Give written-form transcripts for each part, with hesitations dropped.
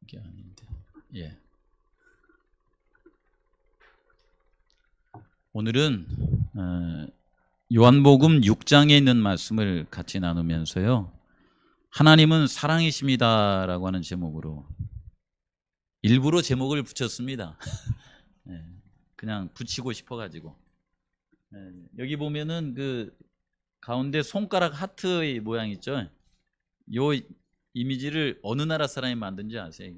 이게 아닌데. 예. 오늘은 요한복음 6장에 있는 말씀을 같이 나누면서요. 하나님은 사랑이십니다라고 하는 제목으로 일부러 제목을 붙였습니다. 예, 그냥 붙이고 싶어가지고. 여기 보면은 그 가운데 손가락 하트의 모양 있죠. 요 이미지를 어느 나라 사람이 만든지 아세요?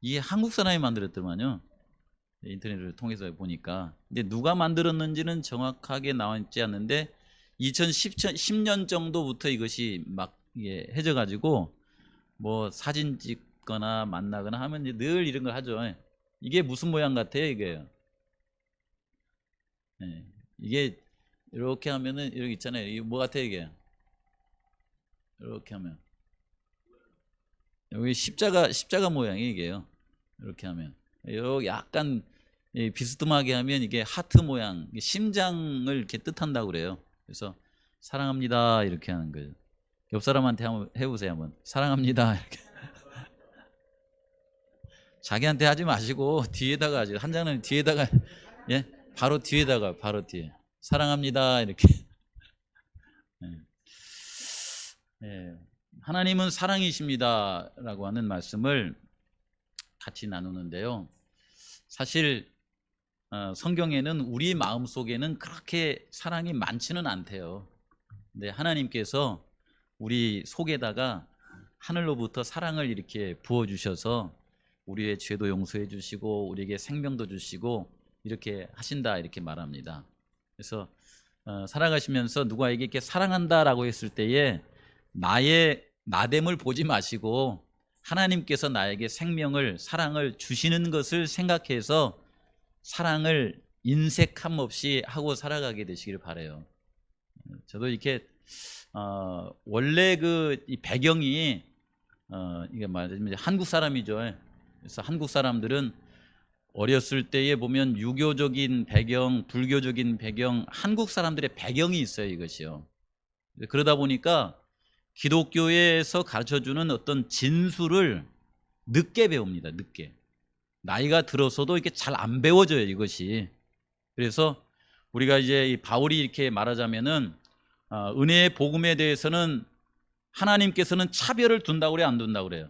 이게 한국 사람이 만들었더만요. 인터넷을 통해서 보니까. 근데 누가 만들었는지는 정확하게 나와 있지 않는데 2010년 정도부터 이것이 막 이게 해져 가지고 뭐 사진 찍거나 만나거나 하면 이제 늘 이런 걸 하죠. 이게 무슨 모양 같아요, 이게요? 예, 이게 이렇게 하면은 이렇게 있잖아요. 이게 뭐 같아요, 이게? 이렇게 하면 여기 십자가 모양이 이게요. 이렇게 하면 요 약간 비스듬하게 하면 이게 하트 모양, 심장을 이렇게 뜻한다고 그래요. 그래서 사랑합니다 이렇게 하는 거예요. 옆 사람한테 한번 해보세요. 한번 사랑합니다 이렇게. 자기한테 하지 마시고 뒤에다가 하죠. 한 장은 뒤에다가 예, 바로 뒤에다가 바로 뒤에 사랑합니다 이렇게. 예. 예. 하나님은 사랑이십니다라고 하는 말씀을 같이 나누는데요. 사실 성경에는 우리 마음속에는 그렇게 사랑이 많지는 않대요. 근데 하나님께서 우리 속에다가 하늘로부터 사랑을 이렇게 부어주셔서 우리의 죄도 용서해 주시고 우리에게 생명도 주시고 이렇게 하신다 이렇게 말합니다. 그래서 살아가시면서 누구에게 이렇게 사랑한다라고 했을 때에 나의 나됨을 보지 마시고 하나님께서 나에게 생명을 사랑을 주시는 것을 생각해서 사랑을 인색함 없이 하고 살아가게 되시기를 바라요. 저도 이렇게 원래 이 배경이 이게 말하자면 한국 사람이죠. 그래서 한국 사람들은 어렸을 때에 보면 유교적인 배경, 불교적인 배경, 한국 사람들의 배경이 있어요. 이것이요. 그러다 보니까 기독교에서 가르쳐주는 어떤 진술을 늦게 배웁니다. 늦게. 나이가 들어서도 이렇게 잘 안 배워져요. 이것이. 그래서 우리가 이제 이 바울이 이렇게 말하자면은 은혜의 복음에 대해서는 하나님께서는 차별을 둔다고 그래요? 안 둔다고 그래요?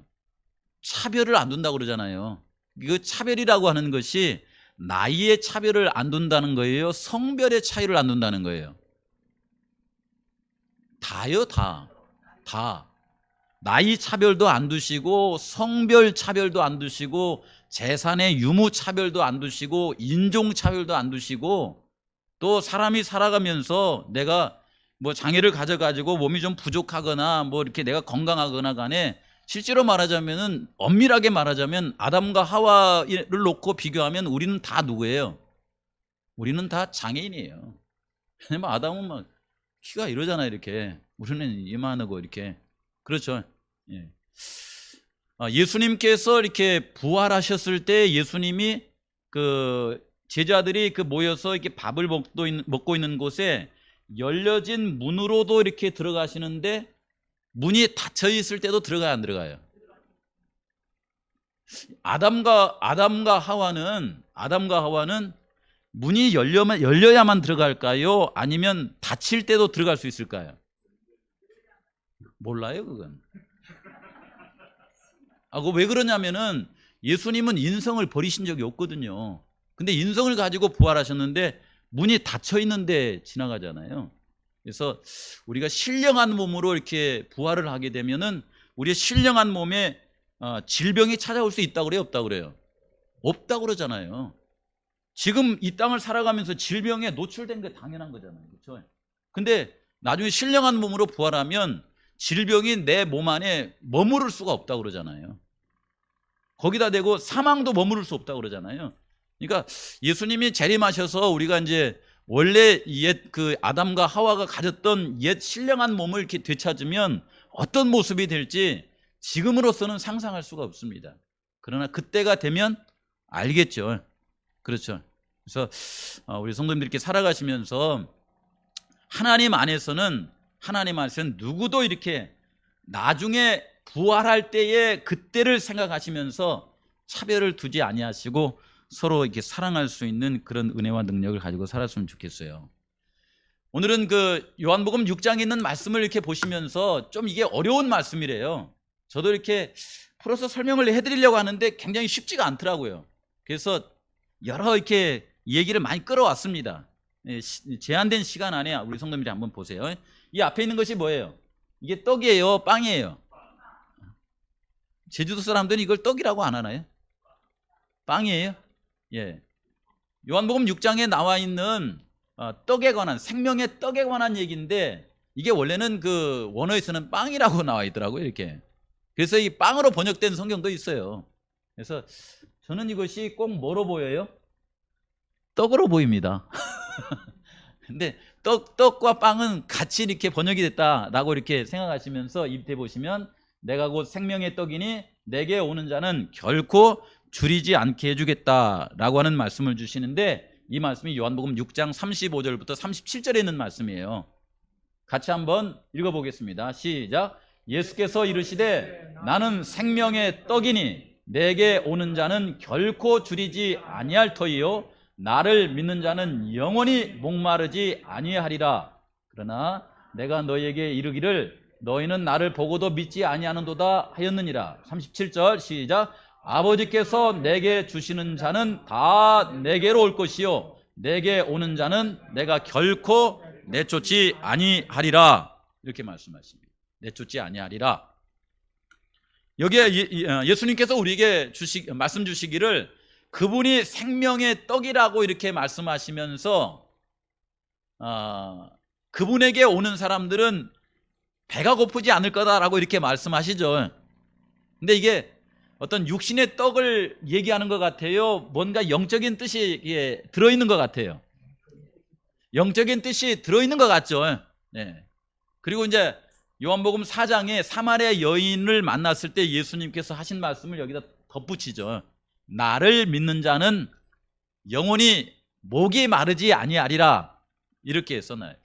차별을 안 둔다고 그러잖아요. 그 차별이라고 하는 것이 나이의 차별을 안 둔다는 거예요? 성별의 차이를 안 둔다는 거예요? 다요, 다. 나이 차별도 안 두시고 성별 차별도 안 두시고 재산의 유무 차별도 안 두시고 인종 차별도 안 두시고 또 사람이 살아가면서 내가 뭐 장애를 가져가지고 몸이 좀 부족하거나 뭐 이렇게 내가 건강하거나 간에 실제로 말하자면은 엄밀하게 말하자면 아담과 하와를 놓고 비교하면 우리는 다 누구예요? 우리는 다 장애인이에요. 왜냐면 아담은 막 키가 이러잖아요. 이렇게 우리는 이만하고 이렇게. 그렇죠. 예. 예수님께서 이렇게 부활하셨을 때 예수님이 그 제자들이 모여서 이렇게 밥을 먹고 있는 곳에 열려진 문으로도 이렇게 들어가시는데 문이 닫혀 있을 때도 들어가요, 안 들어가요? 아담과 하와는 문이 열려야만 들어갈까요? 아니면 닫힐 때도 들어갈 수 있을까요? 몰라요, 그건. 그거 왜 그러냐면은 예수님은 인성을 버리신 적이 없거든요. 근데 인성을 가지고 부활하셨는데 문이 닫혀 있는데 지나가잖아요. 그래서 우리가 신령한 몸으로 이렇게 부활을 하게 되면은 우리의 신령한 몸에 질병이 찾아올 수 있다고 그래요, 없다고 그래요? 없다고 그러잖아요. 지금 이 땅을 살아가면서 질병에 노출된 게 당연한 거잖아요. 그렇죠? 근데 나중에 신령한 몸으로 부활하면 질병이 내 몸 안에 머무를 수가 없다고 그러잖아요. 거기다 대고 사망도 머무를 수 없다고 그러잖아요. 그러니까 예수님이 재림하셔서 우리가 이제 원래 옛 아담과 하와가 가졌던 옛 신령한 몸을 이렇게 되찾으면 어떤 모습이 될지 지금으로서는 상상할 수가 없습니다. 그러나 그때가 되면 알겠죠. 그렇죠. 그래서 우리 성도님들이 이렇게 살아가시면서 하나님 안에서는 누구도 이렇게 나중에 부활할 때에 그때를 생각하시면서 차별을 두지 아니하시고 서로 이렇게 사랑할 수 있는 그런 은혜와 능력을 가지고 살았으면 좋겠어요. 오늘은 그 요한복음 6장에 있는 말씀을 이렇게 보시면서 좀 이게 어려운 말씀이래요. 저도 이렇게 풀어서 설명을 해드리려고 하는데 굉장히 쉽지가 않더라고요. 그래서 여러 이렇게 얘기를 많이 끌어왔습니다. 제한된 시간 안에 우리 성도님들이 한번 보세요. 이 앞에 있는 것이 뭐예요? 이게 떡이에요, 빵이에요? 제주도 사람들은 이걸 떡이라고 안 하나요? 빵이에요? 예. 요한복음 6장에 나와 있는 떡에 관한, 생명의 떡에 관한 얘기인데 이게 원래는 그 원어에서는 빵이라고 나와 있더라고요, 이렇게. 그래서 이 빵으로 번역된 성경도 있어요. 그래서 저는 이것이 꼭 뭐로 보여요? 떡으로 보입니다. 근데 떡과 빵은 같이 이렇게 번역이 됐다라고 이렇게 생각하시면서 입대 보시면 내가 곧 생명의 떡이니 내게 오는 자는 결코 줄이지 않게 해주겠다라고 하는 말씀을 주시는데 이 말씀이 요한복음 6장 35절부터 37절에 있는 말씀이에요. 같이 한번 읽어보겠습니다. 시작. 예수께서 이르시되 나는 생명의 떡이니 내게 오는 자는 결코 줄이지 아니할 터이요 나를 믿는 자는 영원히 목마르지 아니하리라. 그러나 내가 너희에게 이르기를 너희는 나를 보고도 믿지 아니하는도다 하였느니라. 37절 시작. 아버지께서 내게 주시는 자는 다 내게로 올 것이요 내게 오는 자는 내가 결코 내쫓지 아니하리라. 이렇게 말씀하십니다. 내쫓지 아니하리라. 여기에 예수님께서 우리에게 말씀 주시기를 그분이 생명의 떡이라고 이렇게 말씀하시면서 그분에게 오는 사람들은 배가 고프지 않을 거다라고 이렇게 말씀하시죠. 근데 이게 어떤 육신의 떡을 얘기하는 것 같아요? 뭔가 영적인 뜻이 들어있는 것 같아요? 영적인 뜻이 들어있는 것 같죠? 네. 그리고 이제 요한복음 4장에 사마리아 여인을 만났을 때 예수님께서 하신 말씀을 여기다 덧붙이죠. 나를 믿는 자는 영원히 목이 마르지 아니하리라. 이렇게 써놔요.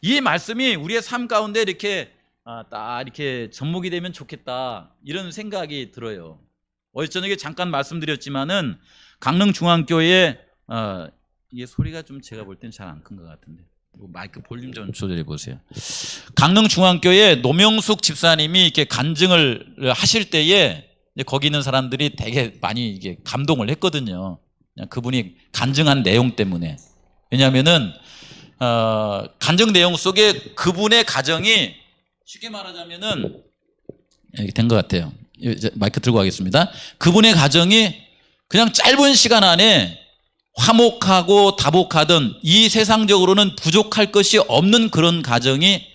이 말씀이 우리의 삶 가운데 이렇게 딱 이렇게 접목이 되면 좋겠다 이런 생각이 들어요. 어제 저녁에 잠깐 말씀드렸지만은 강릉중앙교회 이게 소리가 좀 제가 볼 땐 잘 안 큰 것 같은데 마이크 볼륨 좀 조절해 보세요. 강릉중앙교회 노명숙 집사님이 이렇게 간증을 하실 때에 거기 있는 사람들이 되게 많이 이게 감동을 했거든요. 그냥 그분이 간증한 내용 때문에. 왜냐하면은 간증 내용 속에 그분의 가정이 쉽게 말하자면은 된 것 같아요. 이제 마이크 들고 가겠습니다. 그분의 가정이 그냥 짧은 시간 안에 화목하고 다복하던 이 세상적으로는 부족할 것이 없는 그런 가정이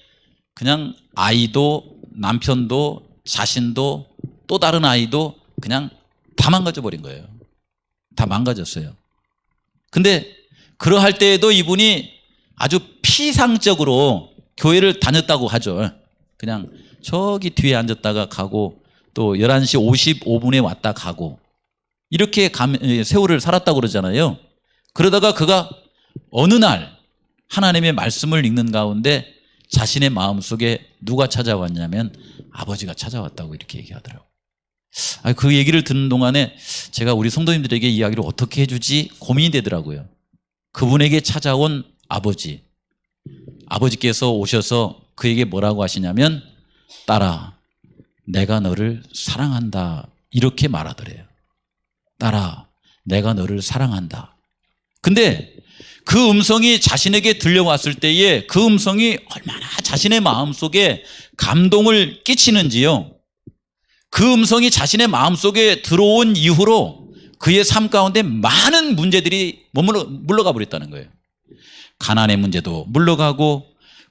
그냥 아이도 남편도 자신도 또 다른 아이도 그냥 다 망가져 버린 거예요. 다 망가졌어요. 근데 그러할 때에도 이분이 아주 피상적으로 교회를 다녔다고 하죠. 그냥 저기 뒤에 앉았다가 가고 또 11시 55분에 왔다 가고 이렇게 세월을 살았다고 그러잖아요. 그러다가 그가 어느 날 하나님의 말씀을 읽는 가운데 자신의 마음속에 누가 찾아왔냐면 아버지가 찾아왔다고 이렇게 얘기하더라고요. 그 얘기를 듣는 동안에 제가 우리 성도님들에게 이야기를 어떻게 해주지 고민이 되더라고요. 그분에게 찾아온 아버지께서 오셔서 그에게 뭐라고 하시냐면 딸아 내가 너를 사랑한다 이렇게 말하더래요. 딸아 내가 너를 사랑한다. 근데 그 음성이 자신에게 들려왔을 때에 그 음성이 얼마나 자신의 마음속에 감동을 끼치는지요. 그 음성이 자신의 마음속에 들어온 이후로 그의 삶 가운데 많은 문제들이 물러가 버렸다는 거예요. 가난의 문제도 물러가고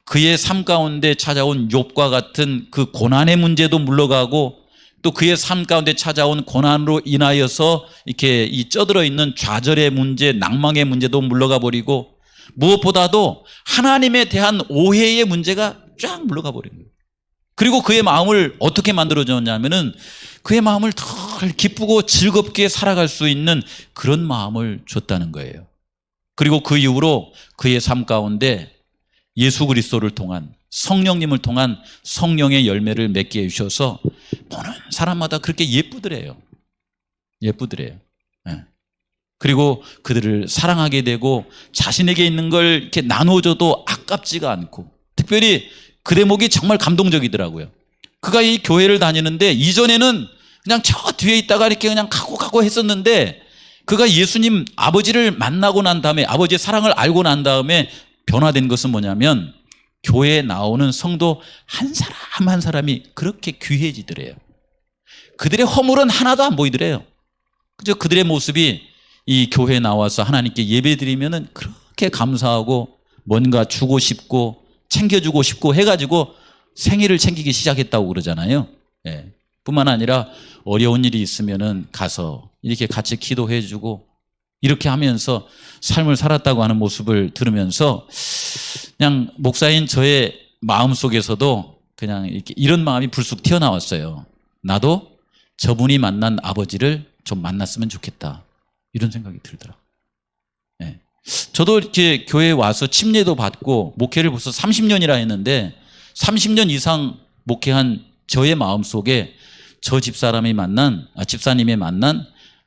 그의 삶 가운데 찾아온 욥과 같은 그 고난의 문제도 물러가고 또 그의 삶 가운데 찾아온 고난으로 인하여서 이렇게 이 쪄들어 있는 좌절의 문제, 낭망의 문제도 물러가 버리고 무엇보다도 하나님에 대한 오해의 문제가 쫙 물러가 버린 거예요. 그리고 그의 마음을 어떻게 만들어줬냐면은 그의 마음을 더 기쁘고 즐겁게 살아갈 수 있는 그런 마음을 줬다는 거예요. 그리고 그 이후로 그의 삶 가운데 예수 그리스도를 통한 성령님을 통한 성령의 열매를 맺게 해주셔서 보는 사람마다 그렇게 예쁘더래요. 예쁘더래요. 예. 그리고 그들을 사랑하게 되고 자신에게 있는 걸 이렇게 나눠줘도 아깝지가 않고, 특별히 그 대목이 정말 감동적이더라고요. 그가 이 교회를 다니는데 이전에는 그냥 저 뒤에 있다가 이렇게 그냥 가고 했었는데, 그가 예수님 아버지를 만나고 난 다음에, 아버지의 사랑을 알고 난 다음에 변화된 것은 뭐냐면, 교회에 나오는 성도 한 사람 한 사람이 그렇게 귀해지더래요. 그들의 허물은 하나도 안 보이더래요. 그저 그들의 모습이 이 교회에 나와서 하나님께 예배드리면은 그렇게 감사하고 뭔가 주고 싶고 챙겨주고 싶고 해가지고 생일을 챙기기 시작했다고 그러잖아요. 예. 뿐만 아니라 어려운 일이 있으면은 가서 이렇게 같이 기도해주고 이렇게 하면서 삶을 살았다고 하는 모습을 들으면서 그냥 목사인 저의 마음속에서도 그냥 이렇게 이런 마음이 불쑥 튀어나왔어요. 나도 저분이 만난 아버지를 좀 만났으면 좋겠다, 이런 생각이 들더라고요. 네. 저도 이렇게 교회에 와서 침례도 받고 목회를 벌써 30년이라 했는데 30년 이상 목회한 저의 마음속에 저 집사님이 만난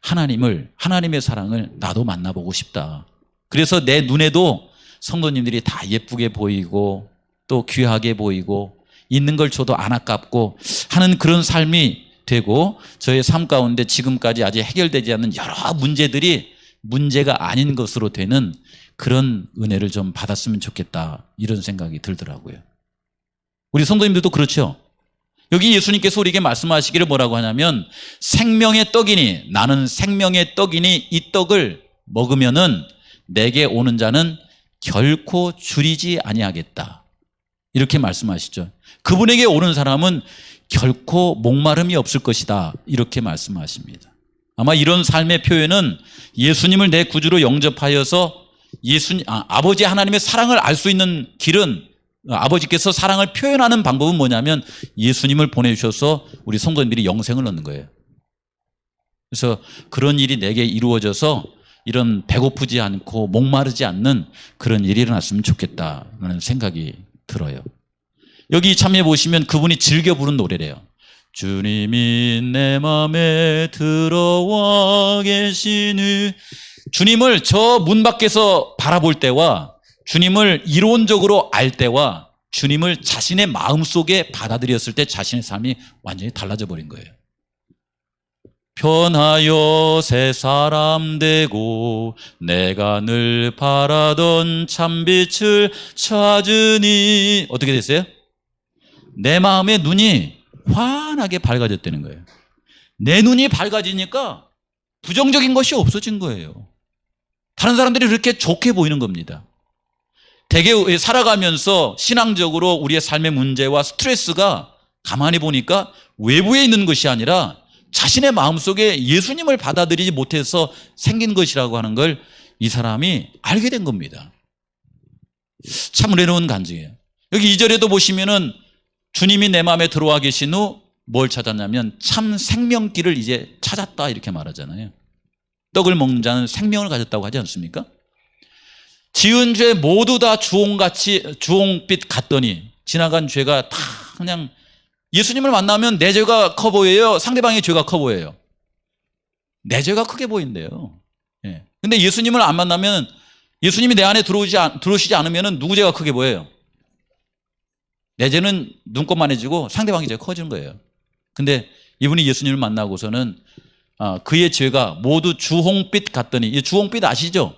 하나님의 사랑을 나도 만나보고 싶다. 그래서 내 눈에도 성도님들이 다 예쁘게 보이고 또 귀하게 보이고 있는 걸 줘도 안 아깝고 하는 그런 삶이 되고, 저의 삶 가운데 지금까지 아직 해결되지 않는 여러 문제들이 문제가 아닌 것으로 되는 그런 은혜를 좀 받았으면 좋겠다, 이런 생각이 들더라고요. 우리 성도님들도 그렇죠. 여기 예수님께서 우리에게 말씀하시기를 뭐라고 하냐면, 생명의 떡이니, 나는 생명의 떡이니 이 떡을 먹으면은 내게 오는 자는 결코 줄이지 아니하겠다, 이렇게 말씀하시죠. 그분에게 오는 사람은 결코 목마름이 없을 것이다, 이렇게 말씀하십니다. 아마 이런 삶의 표현은 예수님을 내 구주로 영접하여서 아버지 하나님의 사랑을 알 수 있는 길은, 아버지께서 사랑을 표현하는 방법은 뭐냐면 예수님을 보내주셔서 우리 성도님들이 영생을 얻는 거예요. 그래서 그런 일이 내게 이루어져서 이런 배고프지 않고 목마르지 않는 그런 일이 일어났으면 좋겠다는 생각이 들어요. 여기 참여해 보시면 그분이 즐겨 부른 노래래요. 주님이 내 맘에 들어와 계시니. 주님을 저 문 밖에서 바라볼 때와 주님을 이론적으로 알 때와 주님을 자신의 마음속에 받아들였을 때 자신의 삶이 완전히 달라져 버린 거예요. 변하여 새 사람 되고 내가 늘 바라던 참빛을 찾으니. 어떻게 됐어요? 내 마음의 눈이 환하게 밝아졌다는 거예요. 내 눈이 밝아지니까 부정적인 것이 없어진 거예요. 다른 사람들이 그렇게 좋게 보이는 겁니다. 되게 살아가면서 신앙적으로 우리의 삶의 문제와 스트레스가 가만히 보니까 외부에 있는 것이 아니라 자신의 마음속에 예수님을 받아들이지 못해서 생긴 것이라고 하는 걸 이 사람이 알게 된 겁니다. 참 은혜로운 간증이에요. 여기 2절에도 보시면은 주님이 내 마음에 들어와 계신 후 뭘 찾았냐면 참 생명길을 이제 찾았다, 이렇게 말하잖아요. 떡을 먹는 자는 생명을 가졌다고 하지 않습니까? 지은 죄 모두 다 주홍빛 같더니, 지나간 죄가 다 그냥, 예수님을 만나면 내 죄가 커 보여요? 상대방의 죄가 커 보여요? 내 죄가 크게 보인대요. 예. 근데 예수님을 안 만나면, 예수님이 내 안에 들어오시지 않으면 누구 죄가 크게 보여요? 내 죄는 눈곱만해지고 상대방의 죄가 커지는 거예요. 근데 이분이 예수님을 만나고서는 그의 죄가 모두 주홍빛 같더니, 이 주홍빛 아시죠?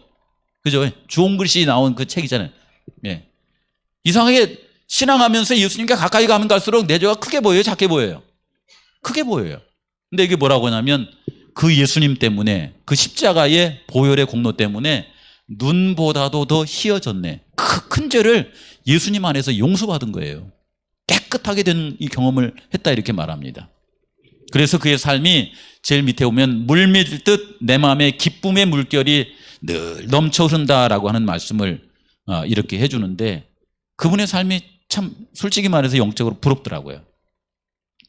그죠? 주홍글씨 나온 그 책이잖아요. 예. 이상하게 신앙하면서 예수님과 가까이 가면 갈수록 내 죄가 크게 보여요? 작게 보여요? 크게 보여요. 근데 이게 뭐라고 하냐면 그 예수님 때문에, 그 십자가의 보혈의 공로 때문에 눈보다도 더 희어졌네. 그 큰 죄를 예수님 안에서 용서받은 거예요. 깨끗하게 된 이 경험을 했다, 이렇게 말합니다. 그래서 그의 삶이 제일 밑에 오면 물밀듯 내 마음에 기쁨의 물결이 늘 넘쳐 흐른다라고 하는 말씀을 이렇게 해주는데, 그분의 삶이 참 솔직히 말해서 영적으로 부럽더라고요.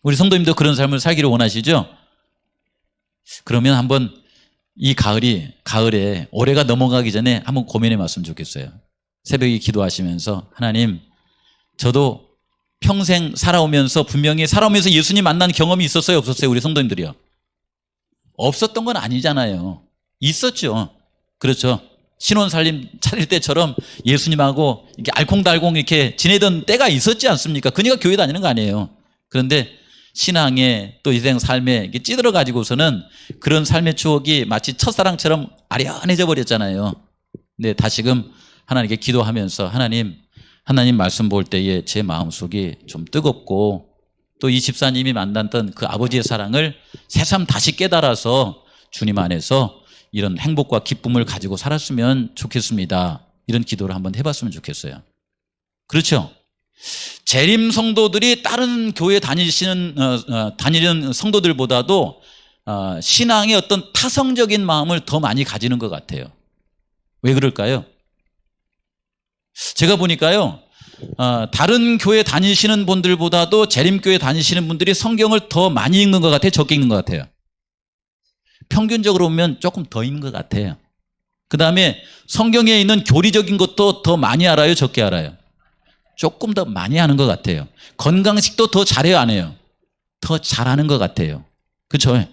우리 성도님도 그런 삶을 살기를 원하시죠? 그러면 한번 이 가을에 올해가 넘어가기 전에 한번 고민해 봤으면 좋겠어요. 새벽에 기도하시면서 하나님, 저도 평생 살아오면서 분명히 살아오면서 예수님 만난 경험이 있었어요, 없었어요? 우리 성도님들이요. 없었던 건 아니잖아요. 있었죠. 그렇죠. 신혼살림 차릴 때처럼 예수님하고 이렇게 알콩달콩 이렇게 지내던 때가 있었지 않습니까? 그러니까 교회 다니는 거 아니에요. 그런데 신앙에 또 인생 삶에 이렇게 찌들어 가지고서는 그런 삶의 추억이 마치 첫사랑처럼 아련해져 버렸잖아요. 근데 다시금 하나님께 기도하면서 하나님 말씀 볼 때에 제 마음속이 좀 뜨겁고 또 이 집사님이 만났던 그 아버지의 사랑을 새삼 다시 깨달아서 주님 안에서 이런 행복과 기쁨을 가지고 살았으면 좋겠습니다. 이런 기도를 한번 해봤으면 좋겠어요. 그렇죠? 재림 성도들이 다른 교회 다니는 성도들보다도 신앙의 어떤 타성적인 마음을 더 많이 가지는 것 같아요. 왜 그럴까요? 제가 보니까요, 다른 교회 다니시는 분들보다도 재림교회 다니시는 분들이 성경을 더 많이 읽는 것 같아요, 적게 읽는 것 같아요? 평균적으로 보면 조금 더 읽는 것 같아요. 그 다음에 성경에 있는 교리적인 것도 더 많이 알아요, 적게 알아요? 조금 더 많이 하는 것 같아요. 건강식도 더 잘해요, 안 해요? 더 잘하는 것 같아요. 그렇죠?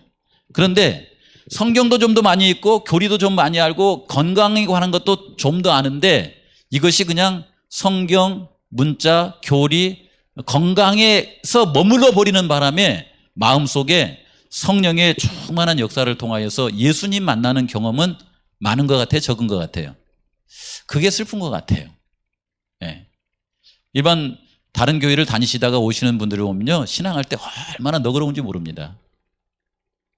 그런데 성경도 좀 더 많이 읽고 교리도 좀 많이 알고 건강에 관한 것도 좀 더 아는데 이것이 그냥 성경, 문자, 교리, 건강에서 머물러 버리는 바람에 마음속에 성령의 충만한 역사를 통하여서 예수님 만나는 경험은 많은 것 같아요, 적은 것 같아요? 그게 슬픈 것 같아요. 네. 일반 다른 교회를 다니시다가 오시는 분들을 보면요, 신앙할 때 얼마나 너그러운지 모릅니다.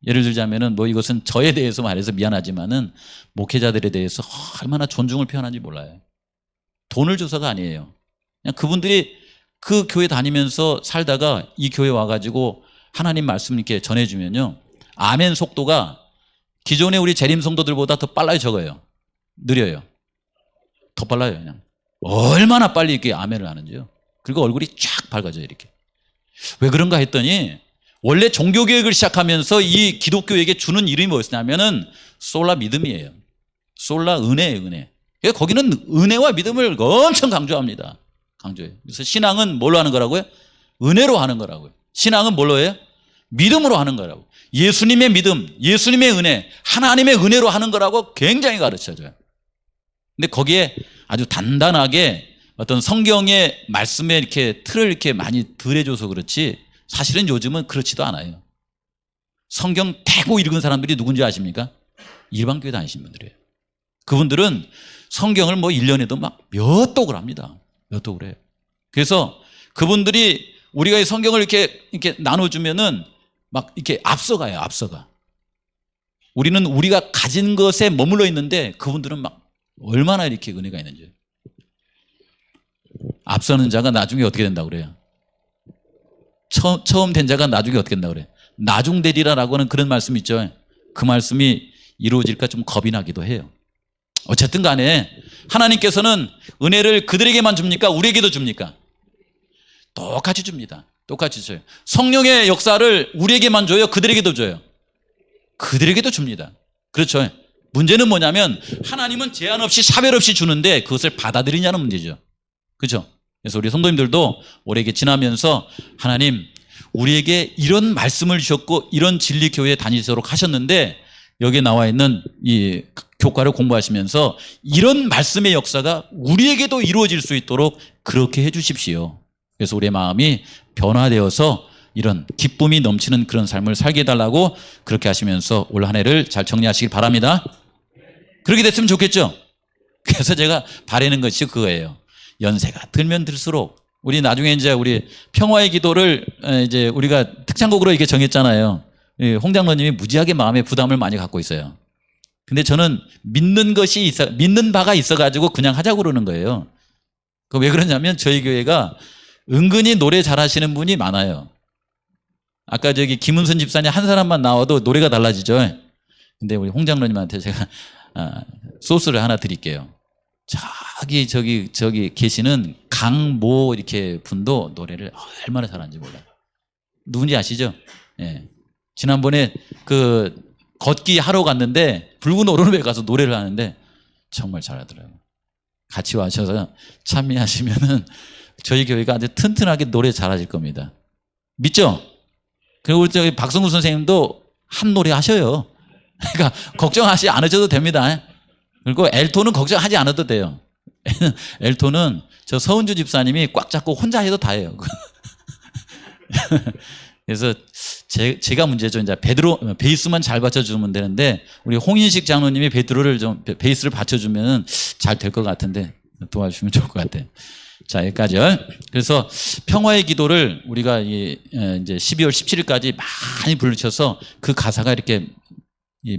예를 들자면은 뭐 이것은 저에 대해서 말해서 미안하지만은 목회자들에 대해서 얼마나 존중을 표현하는지 몰라요. 돈을 줘서가 아니에요. 그냥 그분들이 그 교회 다니면서 살다가 이 교회 와가지고 하나님 말씀 이렇게 전해주면요, 아멘 속도가 기존의 우리 재림 성도들보다 더 빨라요, 적어요? 느려요? 더 빨라요. 그냥 얼마나 빨리 이렇게 아멘을 하는지요. 그리고 얼굴이 쫙 밝아져요, 이렇게. 왜 그런가 했더니 원래 종교개혁을 시작하면서 이 기독교에게 주는 이름이 뭐였냐면은 솔라 믿음이에요. 솔라 은혜예요, 은혜. 그래서 거기는 은혜와 믿음을 엄청 강조합니다. 강조해요. 그래서 신앙은 뭘로 하는 거라고요? 은혜로 하는 거라고요. 신앙은 뭘로 해요? 믿음으로 하는 거라고. 예수님의 믿음, 예수님의 은혜, 하나님의 은혜로 하는 거라고 굉장히 가르쳐줘요. 근데 거기에 아주 단단하게 어떤 성경의 말씀에 이렇게 틀을 이렇게 많이 들여줘서 그렇지 사실은 요즘은 그렇지도 않아요. 성경 대고 읽은 사람들이 누군지 아십니까? 일반교회 다니시는 분들이에요. 그분들은 성경을 뭐 1년에도 막 몇 독을 합니다. 몇 독을 해요. 그래서 그분들이 우리가 이 성경을 이렇게 나눠주면은 막 이렇게 앞서가요, 앞서가. 우리는 우리가 가진 것에 머물러 있는데 그분들은 막 얼마나 이렇게 은혜가 있는지. 앞서는 자가 나중에 어떻게 된다고 그래요? 처음 된 자가 나중에 어떻게 된다고 그래요? 나중되리라라고 하는 그런 말씀이 있죠. 그 말씀이 이루어질까 좀 겁이 나기도 해요. 어쨌든 간에 하나님께서는 은혜를 그들에게만 줍니까? 우리에게도 줍니까? 똑같이 줍니다. 똑같이 줘요. 성령의 역사를 우리에게만 줘요? 그들에게도 줘요? 그들에게도 줍니다. 그렇죠. 문제는 뭐냐면 하나님은 제한 없이 차별 없이 주는데 그것을 받아들이냐는 문제죠. 그렇죠? 그래서 우리 성도님들도 올해 지나면서 하나님 우리에게 이런 말씀을 주셨고 이런 진리 교회에 다니도록 하셨는데 여기에 나와 있는 이 교과를 공부하시면서 이런 말씀의 역사가 우리에게도 이루어질 수 있도록 그렇게 해 주십시오. 그래서 우리의 마음이 변화되어서 이런 기쁨이 넘치는 그런 삶을 살게 해달라고 그렇게 하시면서 올 한 해를 잘 정리하시길 바랍니다. 그렇게 됐으면 좋겠죠? 그래서 제가 바라는 것이 그거예요. 연세가 들면 들수록 우리 나중에 이제 우리 평화의 기도를 이제 우리가 특창곡으로 이렇게 정했잖아요. 홍장로님이 무지하게 마음에 부담을 많이 갖고 있어요. 근데 저는 믿는 바가 있어가지고 그냥 하자고 그러는 거예요. 왜 그러냐면 저희 교회가 은근히 노래 잘하시는 분이 많아요. 아까 저기 김은선 집사님 한 사람만 나와도 노래가 달라지죠. 근데 우리 홍장로님한테 제가 소스를 하나 드릴게요. 저기 계시는 강모 이렇게 분도 노래를 얼마나 잘하는지 몰라요. 누군지 아시죠? 예. 지난번에 그 걷기 하러 갔는데 붉은 오르막에 가서 노래를 하는데 정말 잘하더라고요. 같이 와셔서 참여하시면은 저희 교회가 아주 튼튼하게 노래 잘하실 겁니다. 믿죠? 그리고 우리 저기 박성구 선생님도 한 노래 하셔요. 그러니까 걱정하지 않으셔도 됩니다. 그리고 엘토는 걱정하지 않아도 돼요. 엘토는 저 서은주 집사님이 꽉 잡고 혼자 해도 다 해요. 그래서 제가 문제죠. 이제 베이스만 잘 받쳐주면 되는데 우리 홍인식 장로님이 베이스를 받쳐주면 잘 될 것 같은데 도와주시면 좋을 것 같아요. 자, 여기까지요. 그래서 평화의 기도를 우리가 이제 12월 17일까지 많이 부르셔서 그 가사가 이렇게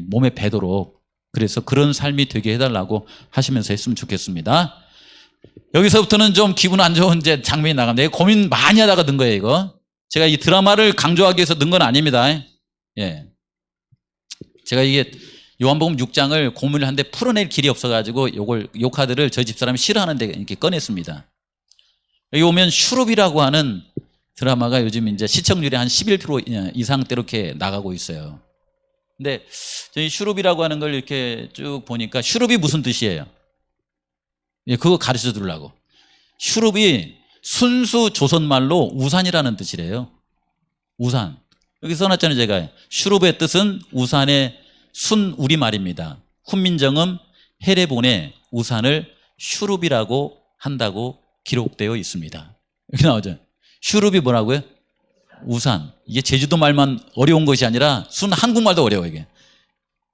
몸에 배도록, 그래서 그런 삶이 되게 해달라고 하시면서 했으면 좋겠습니다. 여기서부터는 좀 기분 안 좋은 이제 장면이 나갑니다. 내가 고민 많이 하다가 넣은 거예요, 이거. 제가 이 드라마를 강조하기 위해서 넣은 건 아닙니다. 예. 제가 이게 요한복음 6장을 고민을 하는데 풀어낼 길이 없어가지고 요 카드를 저희 집사람이 싫어하는데 이렇게 꺼냈습니다. 여기 오면 슈룹이라고 하는 드라마가 요즘 이제 시청률이 한 11% 이상대로 이렇게 나가고 있어요. 근데 저희 슈룹이라고 하는 걸 이렇게 쭉 보니까 슈룹이 무슨 뜻이에요? 예, 그거 가르쳐 주려고. 슈룹이 순수 조선말로 우산이라는 뜻이래요. 우산. 여기 써놨잖아요, 제가. 슈룹의 뜻은 우산의 순 우리말입니다. 훈민정음 헤레본에 우산을 슈룹이라고 한다고 기록되어 있습니다. 여기 나오죠. 슈룹이 뭐라고요? 우산. 이게 제주도 말만 어려운 것이 아니라 순 한국말도 어려워요, 이게.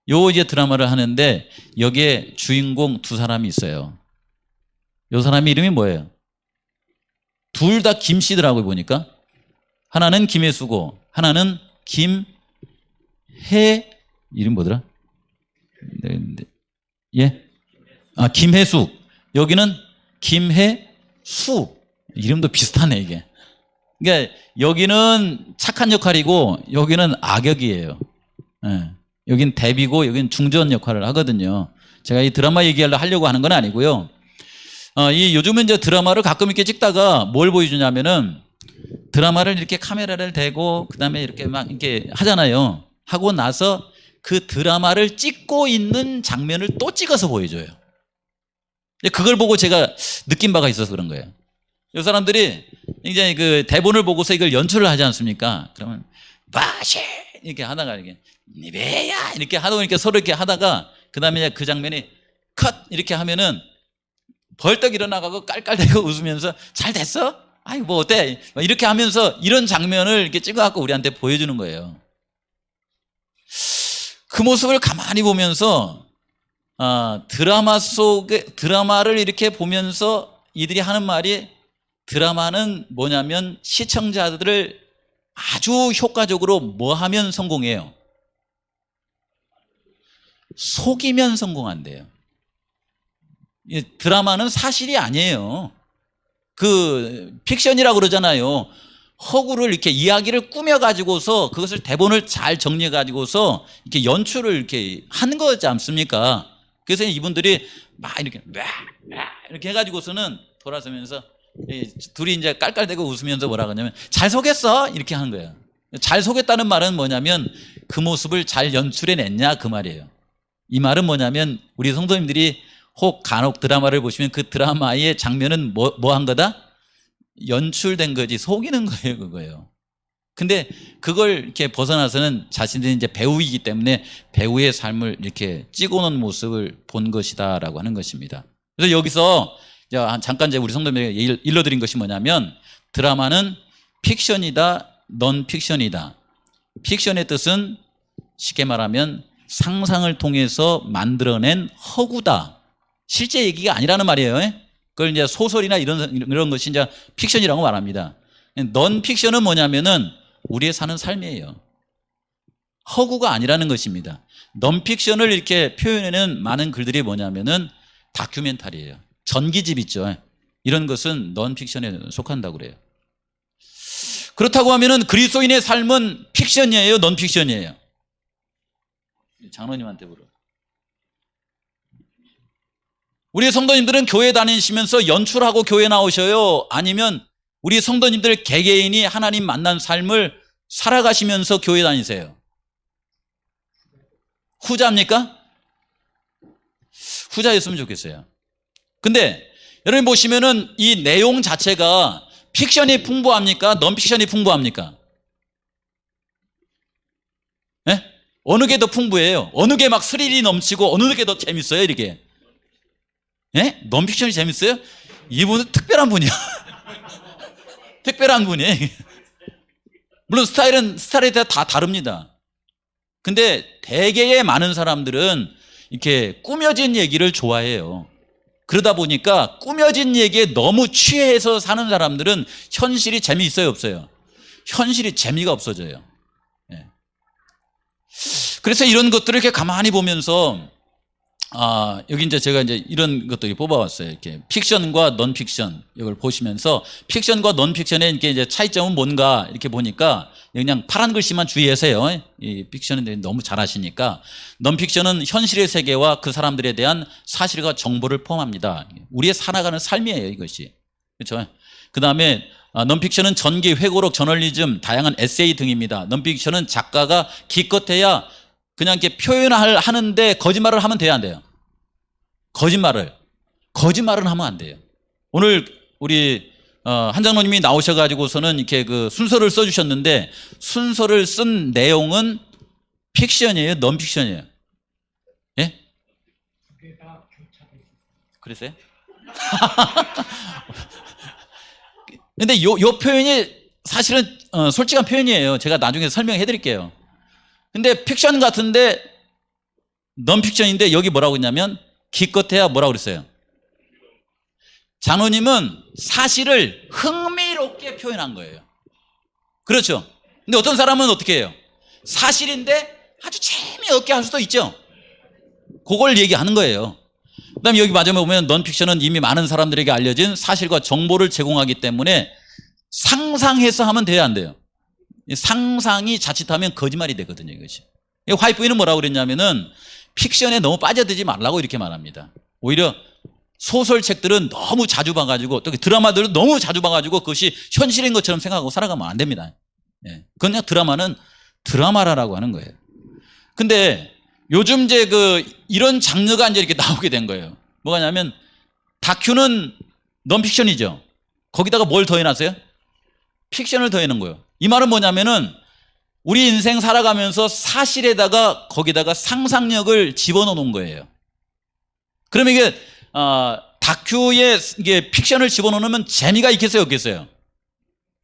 요 이제 드라마를 하는데 여기에 주인공 두 사람이 있어요. 요 사람이 이름이 뭐예요? 둘 다 김씨더라고요, 보니까. 하나는 김혜수고 하나는 이름 뭐더라? 예? 아, 김혜숙. 여기는 김혜수. 이름도 비슷하네, 이게. 그러니까 여기는 착한 역할이고 여기는 악역이에요. 예. 여긴 대비고 여긴 중전 역할을 하거든요. 제가 이 드라마 얘기하려고 하는 건 아니고요. 요즘은 이제 드라마를 가끔 이렇게 찍다가 뭘 보여주냐면은 드라마를 이렇게 카메라를 대고 그다음에 이렇게 막 이렇게 하잖아요. 하고 나서 그 드라마를 찍고 있는 장면을 또 찍어서 보여줘요. 그걸 보고 제가 느낀 바가 있어서 그런 거예요. 이 사람들이 굉장히 그 대본을 보고서 이걸 연출을 하지 않습니까? 그러면 바시 이렇게 하다가 이렇게 니베야 이렇게 하다 보니까 서로 이렇게 하다가 그다음에 그 장면이 컷 이렇게 하면은 벌떡 일어나가고 깔깔대고 웃으면서 잘 됐어? 아이 뭐 어때? 이렇게 하면서 이런 장면을 이렇게 찍어갖고 우리한테 보여주는 거예요. 그 모습을 가만히 보면서 드라마를 이렇게 보면서 이들이 하는 말이, 드라마는 뭐냐면 시청자들을 아주 효과적으로 뭐 하면 성공해요? 속이면 성공한대요. 드라마는 사실이 아니에요. 그 픽션이라고 그러잖아요. 허구를 이렇게 이야기를 꾸며가지고서 그것을 대본을 잘 정리해가지고서 이렇게 연출을 이렇게 하는 거지 않습니까? 그래서 이분들이 막 이렇게 해가지고서는 돌아서면서 둘이 이제 깔깔대고 웃으면서 뭐라 그러냐면 잘 속였어 이렇게 하는 거예요. 잘 속였다는 말은 뭐냐면 그 모습을 잘 연출해냈냐 그 말이에요. 이 말은 뭐냐면 우리 성도님들이 혹 간혹 드라마를 보시면 그 드라마의 장면은 뭐 한 거다? 연출된 거지 속이는 거예요, 그거예요. 근데 그걸 이렇게 벗어나서는 자신들이 이제 배우이기 때문에 배우의 삶을 이렇게 찍어놓은 모습을 본 것이다라고 하는 것입니다. 그래서 여기서 잠깐 이제 우리 성도님에게 일러드린 것이 뭐냐면 드라마는 픽션이다, 넌 픽션이다. 픽션의 뜻은 쉽게 말하면 상상을 통해서 만들어낸 허구다. 실제 얘기가 아니라는 말이에요. 그걸 이제 소설이나 이런 것이 이제 픽션이라고 말합니다. 넌 픽션은 뭐냐면은 우리의 사는 삶이에요. 허구가 아니라는 것입니다. 넌 픽션을 이렇게 표현하는 많은 글들이 뭐냐면은 다큐멘터리예요. 전기집 있죠. 이런 것은 넌 픽션에 속한다고 그래요. 그렇다고 하면은 그리스도인의 삶은 픽션이에요, 넌 픽션이에요? 장로님한테 물어. 우리 성도님들은 교회 다니시면서 연출하고 교회 나오셔요? 아니면 우리 성도님들 개개인이 하나님 만난 삶을 살아가시면서 교회 다니세요? 후자입니까? 후자였으면 좋겠어요. 근데 여러분 보시면은 이 내용 자체가 픽션이 풍부합니까? 넌픽션이 풍부합니까? 예? 어느 게 더 풍부해요? 어느 게 막 스릴이 넘치고 어느 게 더 재밌어요, 이렇게? 예? 넌픽션이 재밌어요? 이분은 특별한 분이야. 특별한 분이에요. 물론 스타일에 따라 다 다릅니다. 근데 대개의 많은 사람들은 이렇게 꾸며진 얘기를 좋아해요. 그러다 보니까 꾸며진 얘기에 너무 취해서 사는 사람들은 현실이 재미있어요, 없어요? 현실이 재미가 없어져요. 예. 그래서 이런 것들을 이렇게 가만히 보면서 여기 이제 제가 이제 이런 것들을 뽑아왔어요. 이렇게 픽션과 넌픽션 이걸 보시면서 픽션과 넌픽션의 이제 차이점은 뭔가 이렇게 보니까 그냥 파란 글씨만 주의하세요. 이 픽션은 너무 잘하시니까. 넌픽션은 현실의 세계와 그 사람들에 대한 사실과 정보를 포함합니다. 우리의 살아가는 삶이에요, 이것이. 그렇죠? 그 다음에 넌픽션은 전기, 회고록, 저널리즘, 다양한 에세이 등입니다. 넌픽션은 작가가 기껏해야 그냥 이렇게 하는데 거짓말을 하면 돼야 안 돼요. 거짓말은 하면 안 돼요. 오늘 우리 한 장로님이 나오셔가지고서는 이렇게 그 순서를 써주셨는데 순서를 쓴 내용은 픽션이에요, 넌픽션이에요? 예? 그랬어요? 근데 요 표현이 사실은 솔직한 표현이에요. 제가 나중에 설명해 드릴게요. 근데 픽션 같은데 넌픽션인데 여기 뭐라고 했냐면 기껏해야 뭐라고 그랬어요? 장로님은 사실을 흥미롭게 표현한 거예요. 그렇죠? 근데 어떤 사람은 어떻게 해요? 사실인데 아주 재미없게 할 수도 있죠. 그걸 얘기하는 거예요. 그 다음에 여기 마지막에 보면 넌픽션은 이미 많은 사람들에게 알려진 사실과 정보를 제공하기 때문에 상상해서 하면 돼야 안 돼요. 상상이 자칫하면 거짓말이 되거든요, 이것이. 화이트보이는 뭐라고 그랬냐면은 픽션에 너무 빠져들지 말라고 이렇게 말합니다. 오히려 소설책들은 너무 자주 봐가지고 또 드라마들은 너무 자주 봐가지고 그것이 현실인 것처럼 생각하고 살아가면 안 됩니다. 예. 그냥 드라마는 드라마라고 하는 거예요. 근데 요즘 이제 이런 장르가 이제 이렇게 나오게 된 거예요. 뭐가냐면 다큐는 넌픽션이죠. 거기다가 뭘 더해놨어요? 픽션을 더해놓은 거예요. 이 말은 뭐냐면은 우리 인생 살아가면서 사실에다가 거기다가 상상력을 집어넣는 거예요. 그러면 이게 다큐에 이게 픽션을 집어넣으면 재미가 있겠어요, 없겠어요?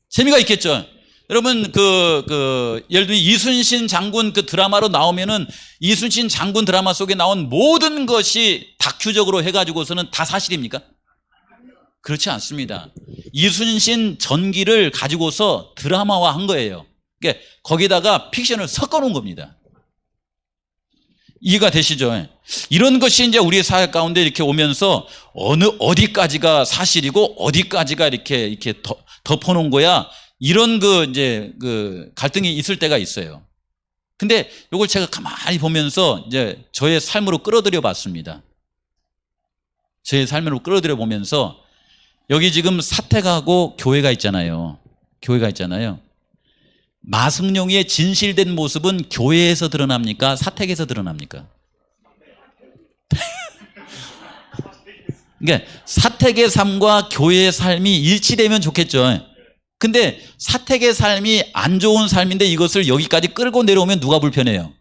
재미가 있겠죠. 여러분 예를 들면 이순신 장군 그 드라마로 나오면은 이순신 장군 드라마 속에 나온 모든 것이 다큐적으로 해가지고서는 다 사실입니까? 그렇지 않습니다. 이순신 전기를 가지고서 드라마화한 거예요. 그러니까 거기다가 픽션을 섞어 놓은 겁니다. 이해가 되시죠? 이런 것이 이제 우리의 사회 가운데 이렇게 오면서 어디까지가 사실이고 어디까지가 이렇게 덮어놓은 거야. 이런 이제 갈등이 있을 때가 있어요. 근데 이걸 제가 가만히 보면서 이제 저의 삶으로 끌어들여 봤습니다. 저의 삶으로 끌어들여 보면서 여기 지금 사택하고 교회가 있잖아요. 교회가 있잖아요. 마승용의 진실된 모습은 교회에서 드러납니까? 사택에서 드러납니까? 그러니까 사택의 삶과 교회의 삶이 일치되면 좋겠죠. 근데 사택의 삶이 안 좋은 삶인데 이것을 여기까지 끌고 내려오면 누가 불편해요?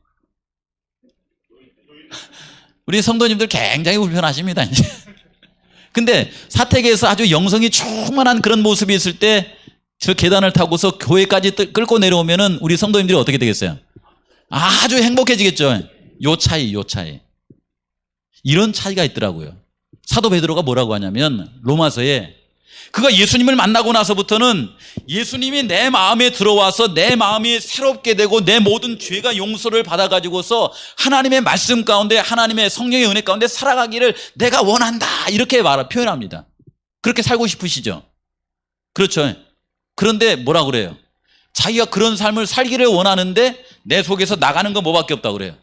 우리 성도님들 굉장히 불편하십니다. 이제. 근데 사택에서 아주 영성이 충만한 그런 모습이 있을 때 저 계단을 타고서 교회까지 끌고 내려오면은 우리 성도님들이 어떻게 되겠어요? 아주 행복해지겠죠. 요 차이. 이런 차이가 있더라고요. 사도 베드로가 뭐라고 하냐면 로마서에 그가 예수님을 만나고 나서부터는 예수님이 내 마음에 들어와서 내 마음이 새롭게 되고 내 모든 죄가 용서를 받아가지고서 하나님의 말씀 가운데 하나님의 성령의 은혜 가운데 살아가기를 내가 원한다 이렇게 표현합니다. 그렇게 살고 싶으시죠? 그렇죠. 그런데 뭐라 그래요? 자기가 그런 삶을 살기를 원하는데 내 속에서 나가는 건 뭐밖에 없다고 그래요.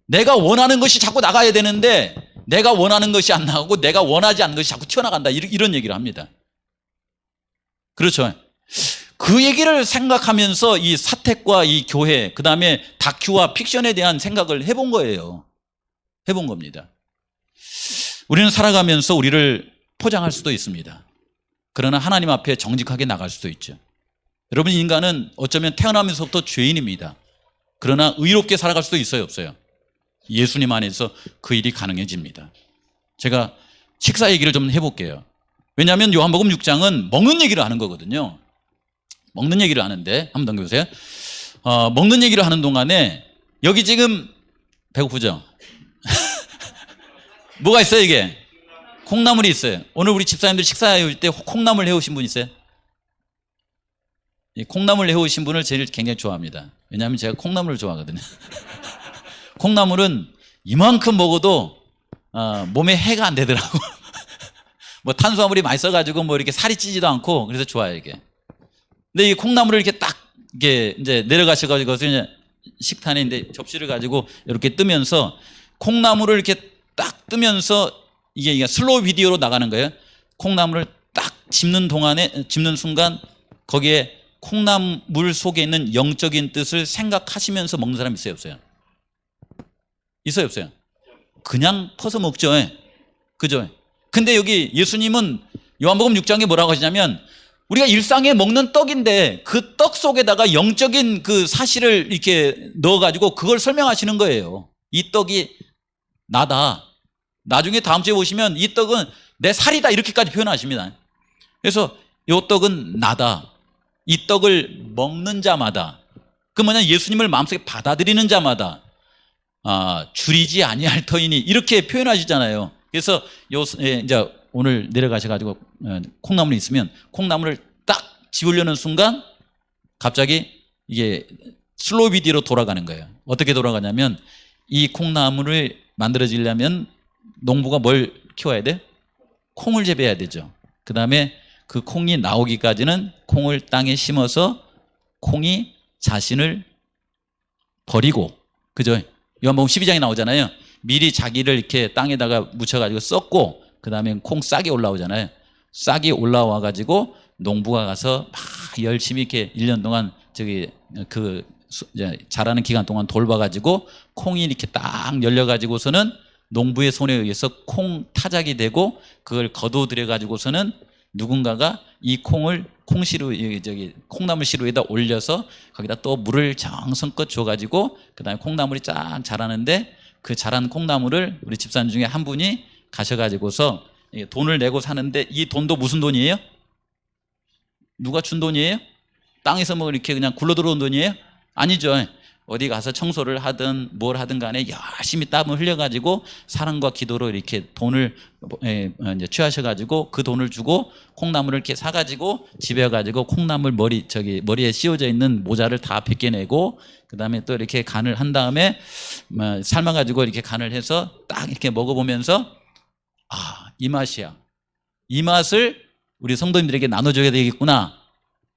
내가 원하는 것이 자꾸 나가야 되는데 내가 원하는 것이 안 나가고 내가 원하지 않는 것이 자꾸 튀어나간다 이런 얘기를 합니다. 그렇죠. 그 얘기를 생각하면서 이 사택과 이 교회 그 다음에 다큐와 픽션에 대한 생각을 해본 거예요. 해본 겁니다. 우리는 살아가면서 우리를 포장할 수도 있습니다. 그러나 하나님 앞에 정직하게 나갈 수도 있죠. 여러분, 인간은 어쩌면 태어나면서부터 죄인입니다. 그러나 의롭게 살아갈 수도 있어요, 없어요? 예수님 안에서 그 일이 가능해집니다. 제가 식사 얘기를 좀 해볼게요. 왜냐하면 요한복음 6장은 먹는 얘기를 하는 거거든요. 먹는 얘기를 하는데 한번 넘겨보세요. 먹는 얘기를 하는 동안에 여기 지금 배고프죠? 뭐가 있어요, 이게? 콩나물이 있어요. 오늘 우리 집사님들 식사할 때 콩나물 해오신 분 있어요? 이 콩나물 해오신 분을 제일 굉장히 좋아합니다. 왜냐하면 제가 콩나물을 좋아하거든요. 콩나물은 이만큼 먹어도 몸에 해가 안 되더라고. 뭐 탄수화물이 맛있어가지고 뭐 이렇게 살이 찌지도 않고 그래서 좋아요, 이게. 근데 이 콩나물을 이렇게 딱 이게 이제 내려가셔가지고 이제 식탁에 이제 접시를 가지고 이렇게 뜨면서 콩나물을 이렇게 딱 뜨면서 이게 슬로우 비디오로 나가는 거예요. 콩나물을 딱 집는 순간 거기에 콩나물 속에 있는 영적인 뜻을 생각하시면서 먹는 사람 있어요, 없어요? 있어요, 없어요? 그냥 퍼서 먹죠. 그죠? 근데 여기 예수님은 요한복음 6장에 뭐라고 하시냐면 우리가 일상에 먹는 떡인데 그 떡 속에다가 영적인 그 사실을 이렇게 넣어가지고 그걸 설명하시는 거예요. 이 떡이 나다. 나중에 다음 주에 보시면 이 떡은 내 살이다 이렇게까지 표현하십니다. 그래서 이 떡은 나다. 이 떡을 먹는 자마다, 그 뭐냐, 예수님을 마음속에 받아들이는 자마다 줄이지 아니할 터이니 이렇게 표현하시잖아요. 그래서 이제 오늘 내려가셔가지고 콩나물이 있으면 콩나물을 딱 집으려는 순간 갑자기 이게 슬로우 비디오로 돌아가는 거예요. 어떻게 돌아가냐면 이 콩나물을 만들어지려면 농부가 뭘 키워야 돼? 콩을 재배해야 되죠. 그 다음에 그 콩이 나오기까지는 콩을 땅에 심어서 콩이 자신을 버리고, 그죠? 요한복음 12장에 나오잖아요. 미리 자기를 이렇게 땅에다가 묻혀가지고 썩고 그 다음에 콩 싹이 올라오잖아요. 싹이 올라와가지고 농부가 가서 막 열심히 이렇게 1년 동안 자라는 기간 동안 돌봐가지고 콩이 이렇게 딱 열려가지고서는 농부의 손에 의해서 콩 타작이 되고 그걸 거둬들여가지고서는 누군가가 이 콩을 콩나물 시루에다 올려서 거기다 또 물을 정성껏 줘가지고 그 다음에 콩나물이 쫙 자라는데 그 자란 콩나물을 우리 집사님 중에 한 분이 가셔가지고서 돈을 내고 사는데 이 돈도 무슨 돈이에요? 누가 준 돈이에요? 땅에서 뭐 이렇게 그냥 굴러 들어온 돈이에요? 아니죠. 어디 가서 청소를 하든 뭘 하든 간에 열심히 땀을 흘려가지고 사랑과 기도로 이렇게 돈을 이제 취하셔가지고 그 돈을 주고 콩나물을 이렇게 사가지고 집에 가가지고 콩나물 머리에 씌워져 있는 모자를 다 벗겨내고 그 다음에 또 이렇게 간을 한 다음에 삶아가지고 이렇게 간을 해서 딱 이렇게 먹어보면서 이 맛이야. 이 맛을 우리 성도님들에게 나눠줘야 되겠구나.